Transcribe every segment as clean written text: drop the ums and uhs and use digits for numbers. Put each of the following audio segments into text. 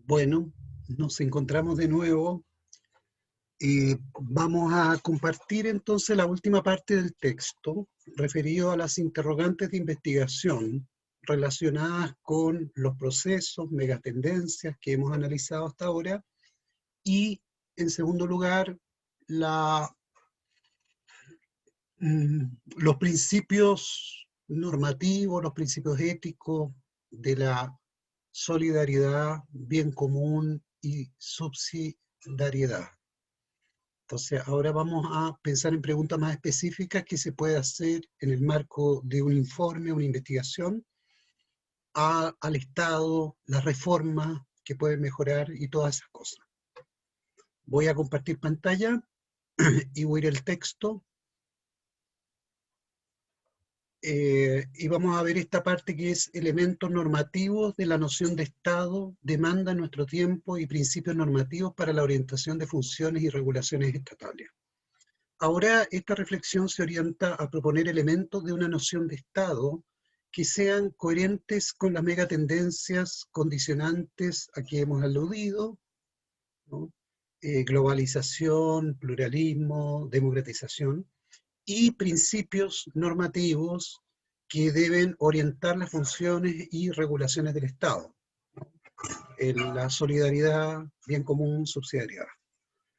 Bueno, nos encontramos de nuevo. Vamos a compartir entonces la última parte del texto referido a las interrogantes de investigación relacionadas con los procesos, megatendencias que hemos analizado hasta ahora y, en segundo lugar, la, los principios normativos, los principios éticos de la solidaridad, bien común y subsidiariedad. Entonces, ahora vamos a pensar en preguntas más específicas que se puede hacer en el marco de un informe, una investigación, al Estado, las reformas que pueden mejorar y todas esas cosas. Voy a compartir pantalla y voy a ir al texto. Y vamos a ver esta parte que es elementos normativos de la noción de Estado, demanda en nuestro tiempo y principios normativos para la orientación de funciones y regulaciones estatales. Ahora esta reflexión se orienta a proponer elementos de una noción de Estado que sean coherentes con las megatendencias condicionantes a que hemos aludido, ¿no? Globalización, pluralismo, democratización, y principios normativos que deben orientar las funciones y regulaciones del Estado, ¿no? La solidaridad, bien común, subsidiariedad.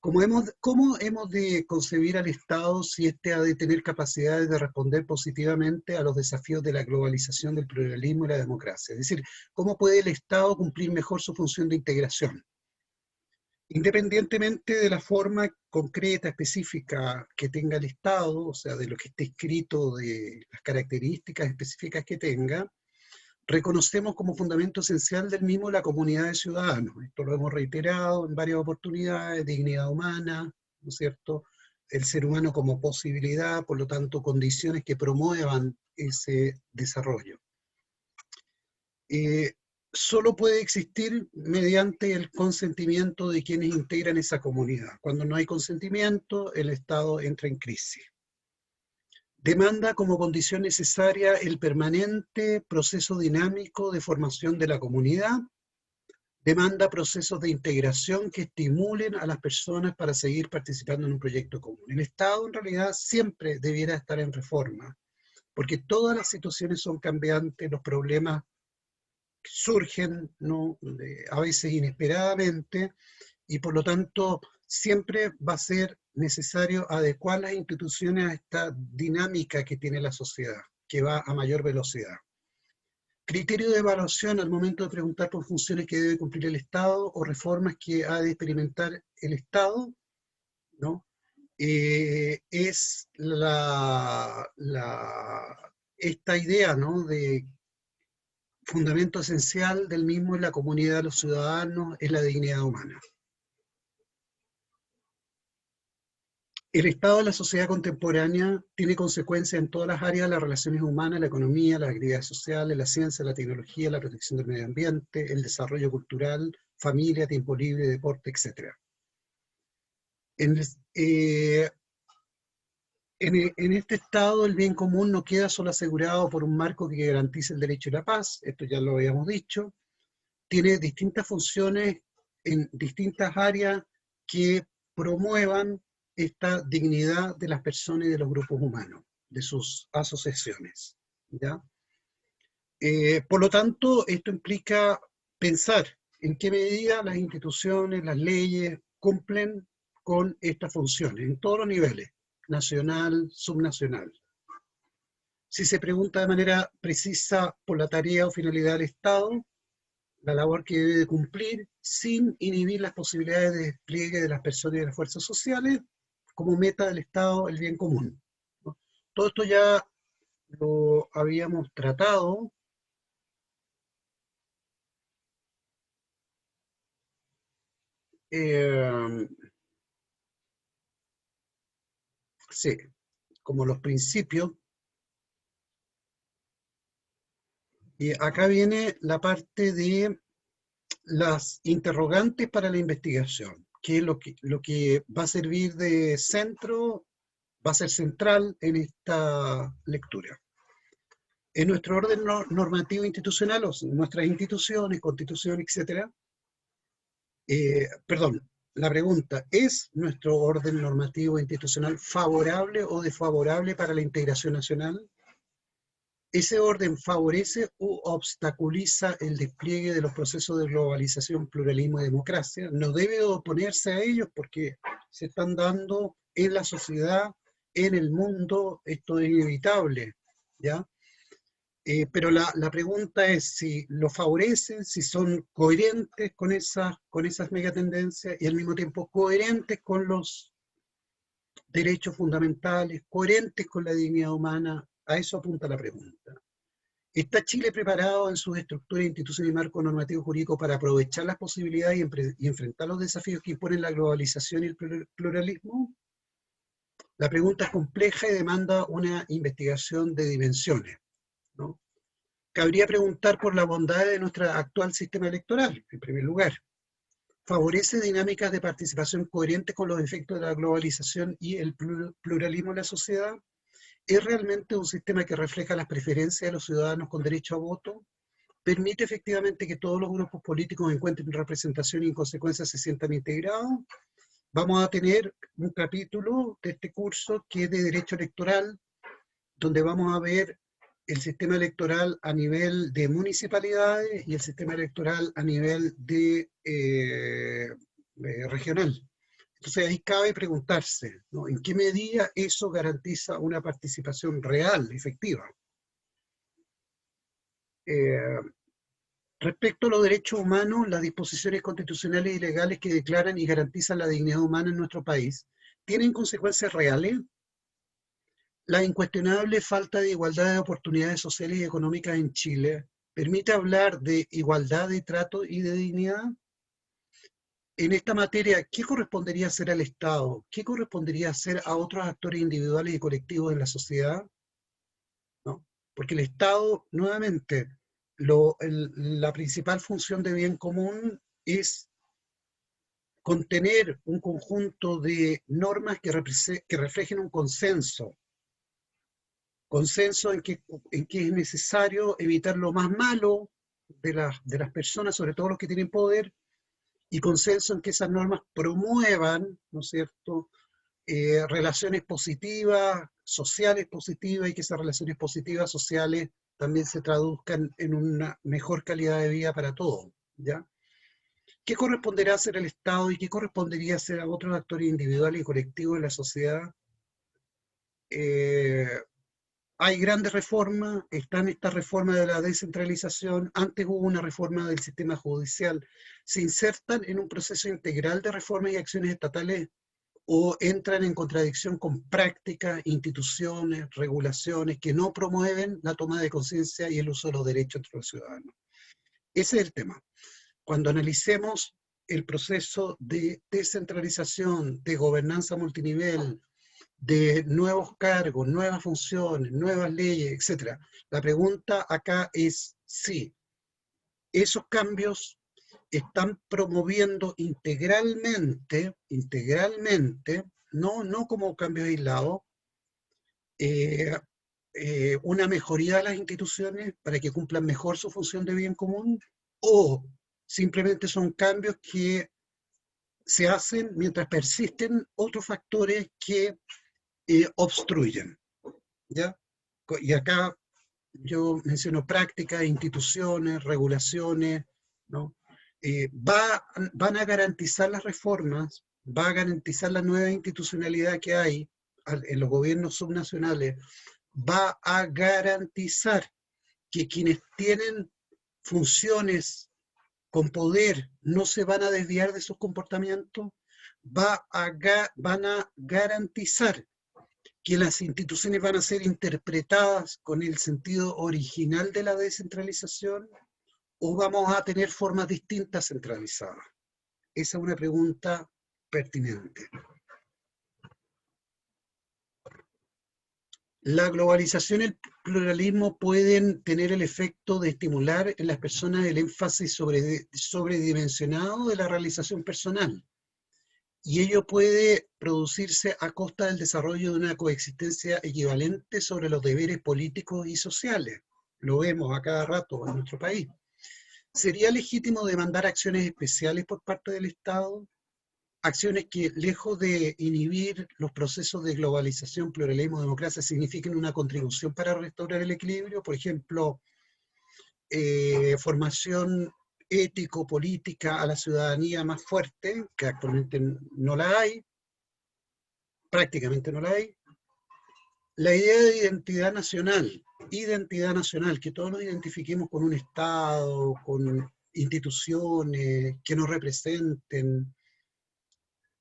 ¿Cómo hemos de concebir al Estado si éste ha de tener capacidades de responder positivamente a los desafíos de la globalización, del pluralismo y la democracia? Es decir, ¿cómo puede el Estado cumplir mejor su función de integración? Independientemente de la forma concreta, específica que tenga el Estado, o sea, de lo que esté escrito, de las características específicas que tenga, reconocemos como fundamento esencial del mismo la comunidad de ciudadanos. Esto lo hemos reiterado en varias oportunidades: dignidad humana, ¿no es cierto? El ser humano como posibilidad, por lo tanto, condiciones que promuevan ese desarrollo. Solo puede existir mediante el consentimiento de quienes integran esa comunidad. Cuando no hay consentimiento, el Estado entra en crisis. Demanda como condición necesaria el permanente proceso dinámico de formación de la comunidad. Demanda procesos de integración que estimulen a las personas para seguir participando en un proyecto común. El Estado en realidad siempre debiera estar en reforma, porque todas las situaciones son cambiantes, los problemas surgen, ¿no?, a veces inesperadamente, y por lo tanto siempre va a ser necesario adecuar las instituciones a esta dinámica que tiene la sociedad, que va a mayor velocidad. Criterio de evaluación al momento de preguntar por funciones que debe cumplir el Estado o reformas que ha de experimentar el Estado, ¿no? Es esta idea, ¿no?, de fundamento esencial del mismo en la comunidad de los ciudadanos, es la dignidad humana. El estado de la sociedad contemporánea tiene consecuencias en todas las áreas de las relaciones humanas, la economía, las actividades sociales, la ciencia, la tecnología, la protección del medio ambiente, el desarrollo cultural, familia, tiempo libre, deporte, etc. En este estado el bien común no queda solo asegurado por un marco que garantice el derecho y la paz, esto ya lo habíamos dicho, tiene distintas funciones en distintas áreas que promuevan esta dignidad de las personas y de los grupos humanos, de sus asociaciones, ¿ya? Por lo tanto, esto implica pensar en qué medida las instituciones, las leyes, cumplen con estas funciones, en todos los niveles, nacional, subnacional. Si se pregunta de manera precisa por la tarea o finalidad del Estado, la labor que debe cumplir sin inhibir las posibilidades de despliegue de las personas y de las fuerzas sociales, como meta del Estado el bien común, ¿no? Todo esto ya lo habíamos tratado. Eh, sí, como los principios. Y acá viene la parte de las interrogantes para la investigación, que es lo que va a servir de centro, va a ser central en esta lectura. En nuestro orden normativo institucional, o nuestras instituciones, constitución, etcétera, Perdón, la pregunta, ¿es nuestro orden normativo institucional favorable o desfavorable para la integración nacional? ¿Ese orden favorece u obstaculiza el despliegue de los procesos de globalización, pluralismo y democracia? No debe oponerse a ellos porque se están dando en la sociedad, en el mundo, esto es inevitable, ¿ya? Pero la pregunta es si lo favorecen, si son coherentes con esas megatendencias y al mismo tiempo coherentes con los derechos fundamentales, coherentes con la dignidad humana. A eso apunta la pregunta. ¿Está Chile preparado en sus estructuras, instituciones y marco normativo jurídico para aprovechar las posibilidades y enfrentar los desafíos que imponen la globalización y el pluralismo? La pregunta es compleja y demanda una investigación de dimensiones, ¿no? Cabría preguntar por la bondad de nuestro actual sistema electoral, en primer lugar. ¿Favorece dinámicas de participación coherentes con los efectos de la globalización y el pluralismo en la sociedad? ¿Es realmente un sistema que refleja las preferencias de los ciudadanos con derecho a voto? ¿Permite efectivamente que todos los grupos políticos encuentren representación y en consecuencia se sientan integrados? Vamos a tener un capítulo de este curso que es de derecho electoral, donde vamos a ver el sistema electoral a nivel de municipalidades y el sistema electoral a nivel de regional. Entonces ahí cabe preguntarse, ¿no?, ¿en qué medida eso garantiza una participación real, efectiva? Eh, Respecto a los derechos humanos, las disposiciones constitucionales y legales que declaran y garantizan la dignidad humana en nuestro país, ¿tienen consecuencias reales? La incuestionable falta de igualdad de oportunidades sociales y económicas en Chile permite hablar de igualdad de trato y de dignidad. En esta materia, ¿qué correspondería hacer al Estado? ¿Qué correspondería hacer a otros actores individuales y colectivos de la sociedad? ¿No? Porque el Estado, nuevamente, la principal función de bien común es contener un conjunto de normas que reflejen un consenso en que es necesario evitar lo más malo de las personas, sobre todo los que tienen poder, y consenso en que esas normas promuevan, ¿no es cierto?, relaciones positivas, sociales positivas, y que esas relaciones positivas, sociales, también se traduzcan en una mejor calidad de vida para todos, ¿ya? ¿Qué corresponderá hacer el Estado y qué correspondería hacer a otros actores individuales y colectivos de la sociedad? Eh, Hay grandes reformas, están estas reformas de la descentralización, antes hubo una reforma del sistema judicial, se insertan en un proceso integral de reformas y acciones estatales o entran en contradicción con prácticas, instituciones, regulaciones que no promueven la toma de conciencia y el uso de los derechos de los ciudadanos. Ese es el tema. Cuando analicemos el proceso de descentralización, de gobernanza multinivel, de nuevos cargos, nuevas funciones, nuevas leyes, etc. La pregunta acá es si esos cambios están promoviendo integralmente, no como cambios aislados, eh, una mejoría de las instituciones para que cumplan mejor su función de bien común, o simplemente son cambios que se hacen mientras persisten otros factores que obstruyen, ¿ya? Y acá yo menciono prácticas, instituciones, regulaciones, ¿no? Van a garantizar las reformas, va a garantizar la nueva institucionalidad que hay en los gobiernos subnacionales, va a garantizar que quienes tienen funciones con poder no se van a desviar de sus comportamientos, van a garantizar que las instituciones van a ser interpretadas con el sentido original de la descentralización, o vamos a tener formas distintas centralizadas. Esa es una pregunta pertinente. La globalización y el pluralismo pueden tener el efecto de estimular en las personas el énfasis sobredimensionado de la realización personal, y ello puede producirse a costa del desarrollo de una coexistencia equivalente sobre los deberes políticos y sociales. Lo vemos a cada rato en nuestro país. ¿Sería legítimo demandar acciones especiales por parte del Estado? Acciones que, lejos de inhibir los procesos de globalización, pluralismo, democracia, signifiquen una contribución para restaurar el equilibrio. Por ejemplo, formación ético-política a la ciudadanía más fuerte, que actualmente no la hay, prácticamente no la hay. La idea de identidad nacional, que todos nos identifiquemos con un Estado, con instituciones que nos representen,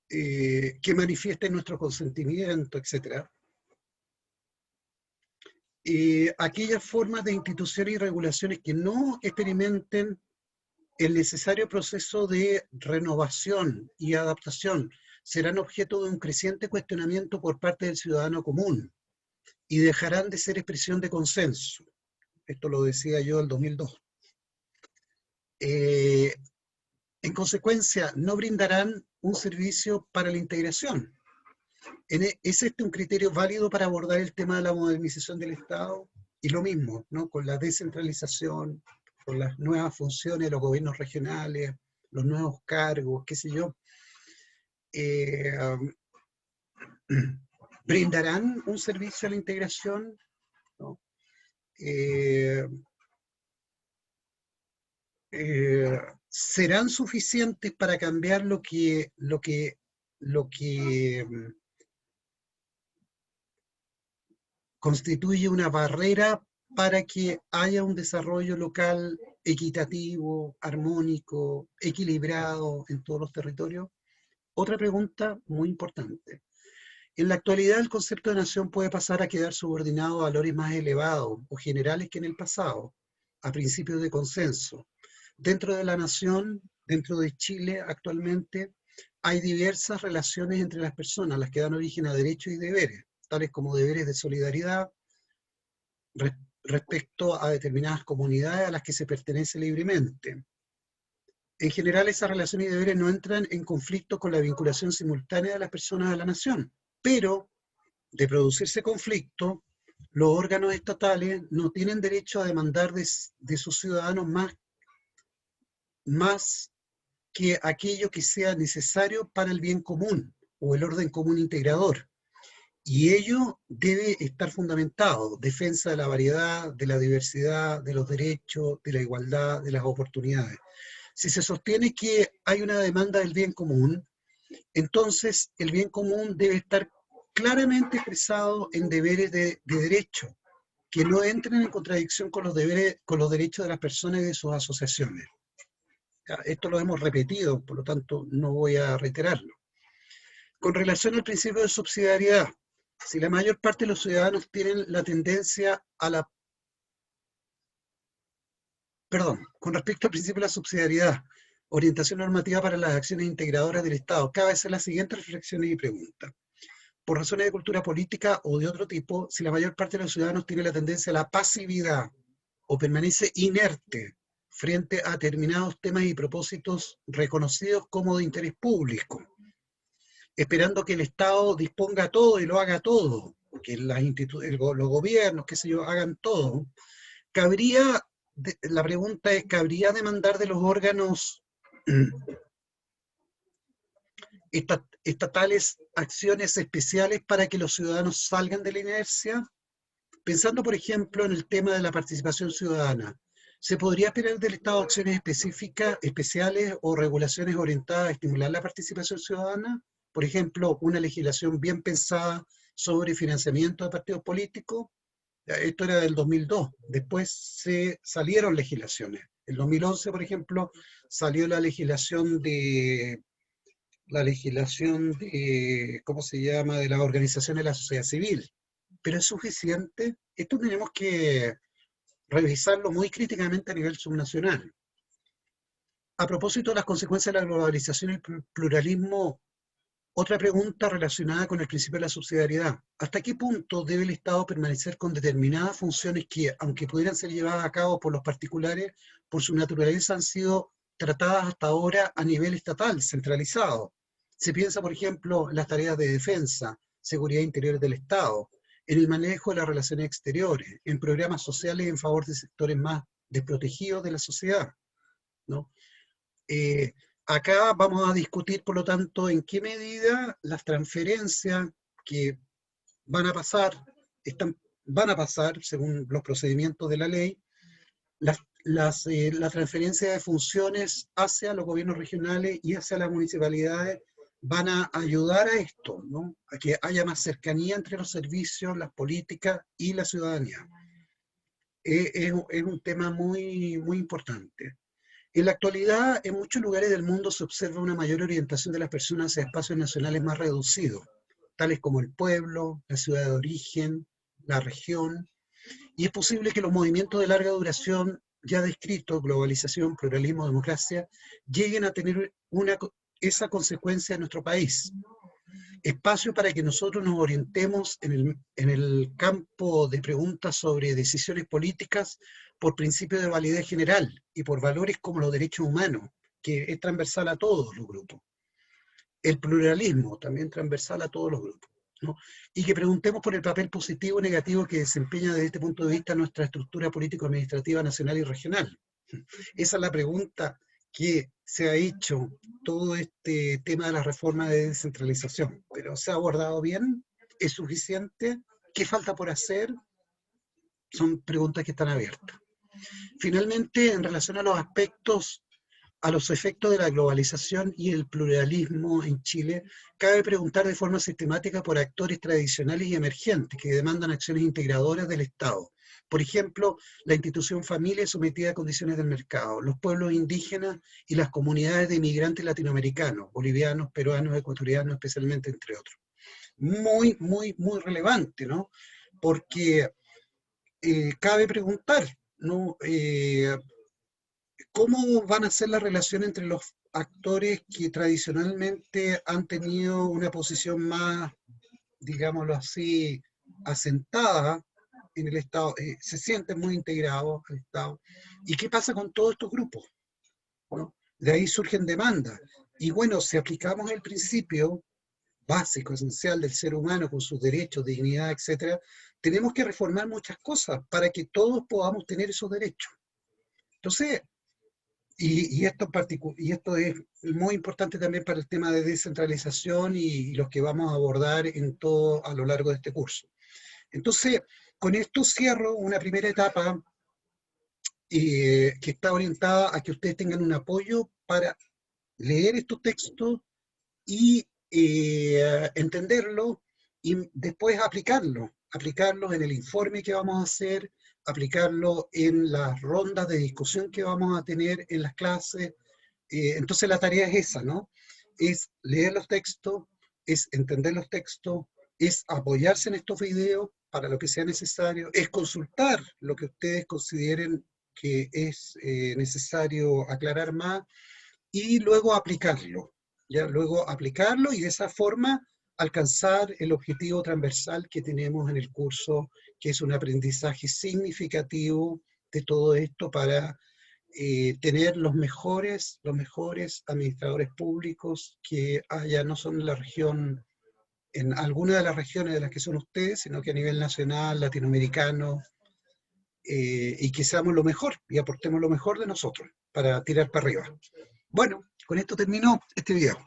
que manifiesten nuestro consentimiento, etc. Aquellas formas de instituciones y regulaciones que no experimenten el necesario proceso de renovación y adaptación serán objeto de un creciente cuestionamiento por parte del ciudadano común y dejarán de ser expresión de consenso. Esto lo decía yo en 2002. En consecuencia, no brindarán un servicio para la integración. ¿Es este un criterio válido para abordar el tema de la modernización del Estado? Y lo mismo, ¿no? Con la descentralización, con las nuevas funciones de los gobiernos regionales, los nuevos cargos, qué sé yo. ¿Brindarán un servicio a la integración? ¿No? ¿Serán suficientes para cambiar lo que constituye una barrera para que haya un desarrollo local equitativo, armónico, equilibrado en todos los territorios? Otra pregunta muy importante. En la actualidad el concepto de nación puede pasar a quedar subordinado a valores más elevados o generales que en el pasado, a principios de consenso. Dentro de la nación, dentro de Chile actualmente, hay diversas relaciones entre las personas, las que dan origen a derechos y deberes, tales como deberes de solidaridad respecto a determinadas comunidades a las que se pertenece libremente. En general, esas relaciones y deberes no entran en conflicto con la vinculación simultánea de las personas a la nación, pero de producirse conflicto, los órganos estatales no tienen derecho a demandar de sus ciudadanos más que aquello que sea necesario para el bien común o el orden común integrador. Y ello debe estar fundamentado, defensa de la variedad, de la diversidad, de los derechos, de la igualdad, de las oportunidades. Si se sostiene que hay una demanda del bien común, entonces el bien común debe estar claramente expresado en deberes de derecho, que no entren en contradicción con los deberes, con los derechos de las personas y de sus asociaciones. Esto lo hemos repetido, por lo tanto no voy a reiterarlo. Con relación al principio de subsidiariedad, si la mayor parte de los ciudadanos tienen la tendencia a la... Perdón, con respecto al principio de la subsidiariedad, orientación normativa para las acciones integradoras del Estado, cabe hacer las siguientes reflexiones y preguntas. Por razones de cultura política o de otro tipo, si la mayor parte de los ciudadanos tiene la tendencia a la pasividad o permanece inerte frente a determinados temas y propósitos reconocidos como de interés público, esperando que el Estado disponga todo y lo haga todo, que los gobiernos, qué sé yo, hagan todo, la pregunta es, ¿cabría demandar de los órganos estatales acciones especiales para que los ciudadanos salgan de la inercia? Pensando, por ejemplo, en el tema de la participación ciudadana, ¿se podría esperar del Estado acciones específicas, especiales o regulaciones orientadas a estimular la participación ciudadana? Por ejemplo, una legislación bien pensada sobre financiamiento de partidos políticos. Esto era del 2002. Después se salieron legislaciones. En 2011, por ejemplo, salió la legislación ¿cómo se llama?, de las organizaciones de la sociedad civil. ¿Pero es suficiente? Esto tenemos que revisarlo muy críticamente a nivel subnacional. A propósito de las consecuencias de la globalización y el pluralismo, otra pregunta relacionada con el principio de la subsidiariedad. ¿Hasta qué punto debe el Estado permanecer con determinadas funciones que, aunque pudieran ser llevadas a cabo por los particulares, por su naturaleza han sido tratadas hasta ahora a nivel estatal, centralizado? Se piensa, por ejemplo, en las tareas de defensa, seguridad interior del Estado, en el manejo de las relaciones exteriores, en programas sociales en favor de sectores más desprotegidos de la sociedad. ¿no? Acá vamos a discutir, por lo tanto, en qué medida las transferencias que van a pasar, van a pasar según los procedimientos de la ley, la transferencia de funciones hacia los gobiernos regionales y hacia las municipalidades van a ayudar a esto, ¿no? A que haya más cercanía entre los servicios, las políticas y la ciudadanía. Es un tema muy, muy importante. En la actualidad, en muchos lugares del mundo se observa una mayor orientación de las personas hacia espacios nacionales más reducidos, tales como el pueblo, la ciudad de origen, la región, y es posible que los movimientos de larga duración ya descritos, globalización, pluralismo, democracia, lleguen a tener esa consecuencia en nuestro país. Espacio para que nosotros nos orientemos en el campo de preguntas sobre decisiones políticas por principios de validez general y por valores como los derechos humanos, que es transversal a todos los grupos. El pluralismo, también transversal a todos los grupos, ¿no? Y que preguntemos por el papel positivo o negativo que desempeña desde este punto de vista nuestra estructura político-administrativa nacional y regional. Esa es la pregunta que se ha hecho todo este tema de la reforma de descentralización. Pero ¿se ha abordado bien? ¿Es suficiente? ¿Qué falta por hacer? Son preguntas que están abiertas. Finalmente, en relación a los aspectos, a los efectos de la globalización y el pluralismo en Chile, cabe preguntar de forma sistemática por actores tradicionales y emergentes que demandan acciones integradoras del Estado. Por ejemplo, la institución familia sometida a condiciones del mercado, los pueblos indígenas y las comunidades de inmigrantes latinoamericanos, bolivianos, peruanos, ecuatorianos, especialmente, entre otros. Muy, muy, muy relevante, ¿no? Porque cabe preguntar, ¿no? ¿Cómo van a ser la relación entre los actores que tradicionalmente han tenido una posición más, digámoslo así, asentada en el Estado, se sienten muy integrados al Estado? ¿Y qué pasa con todos estos grupos, ¿no? De ahí surgen demandas. Y bueno, si aplicamos el principio básico, esencial del ser humano con sus derechos, dignidad, etcétera, tenemos que reformar muchas cosas para que todos podamos tener esos derechos. Entonces, y esto es muy importante también para el tema de descentralización y los que vamos a abordar en todo a lo largo de este curso. Entonces, con esto cierro una primera etapa que está orientada a que ustedes tengan un apoyo para leer estos textos y entenderlo y después aplicarlo en el informe que vamos a hacer, aplicarlo en las rondas de discusión que vamos a tener en las clases. Entonces la tarea es esa, ¿no? Es leer los textos, es entender los textos, es apoyarse en estos videos para lo que sea necesario, es consultar lo que ustedes consideren que es necesario aclarar más y luego aplicarlo, ya luego aplicarlo y de esa forma alcanzar el objetivo transversal que tenemos en el curso, que es un aprendizaje significativo de todo esto para tener los mejores administradores públicos que haya, no solo en la región, en alguna de las regiones de las que son ustedes, sino que a nivel nacional, latinoamericano, y que seamos lo mejor y aportemos lo mejor de nosotros para tirar para arriba. Bueno, con esto terminó este video.